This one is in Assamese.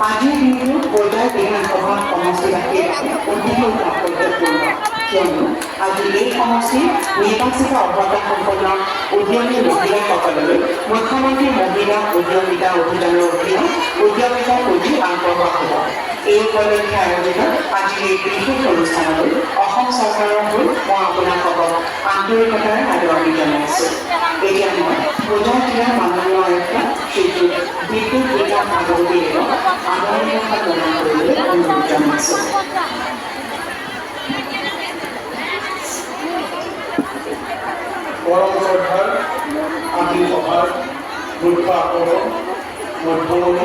আজিৰ দিনটো বজাৰ বিধানসভা সমষ্টিবাসীৰ অতিকৈ তাৎপৰ্যপূৰ্ণ কিয়নো আজি এই সমষ্টিৰ নিৰ্বাচিত অৰ্হতা সম্পন্ন উদ্যমী মহিলাসকললৈ মুখ্যমন্ত্ৰী মহিলা উদ্যমিতা অভিযানৰ অধীনত উদ্যমিতা পুঁজি আগবঢ়োৱা হ'ব। এই উপলক্ষে আয়োজিত আজিৰ এই বিশেষ অনুষ্ঠানলৈ অসম চৰকাৰৰ হৈ মই আপোনালোকক আন্তৰিকতাৰে আদৰণি জনাইছোঁ। এতিয়া মই বজাৰ জিলাৰ মাননীয় আয়ুক্ত শ্ৰীযুত বিদ্যুৎ বিকাশ ভাগৱতীক আদৰণি ভাষণ প্ৰদান কৰিবলৈ অনুৰোধ জনাইছোঁ। পৰম শ্ৰদ্ধাৰ আজিৰ সভাৰ মুখ্য আকৰ্ষণ মধ্যমণি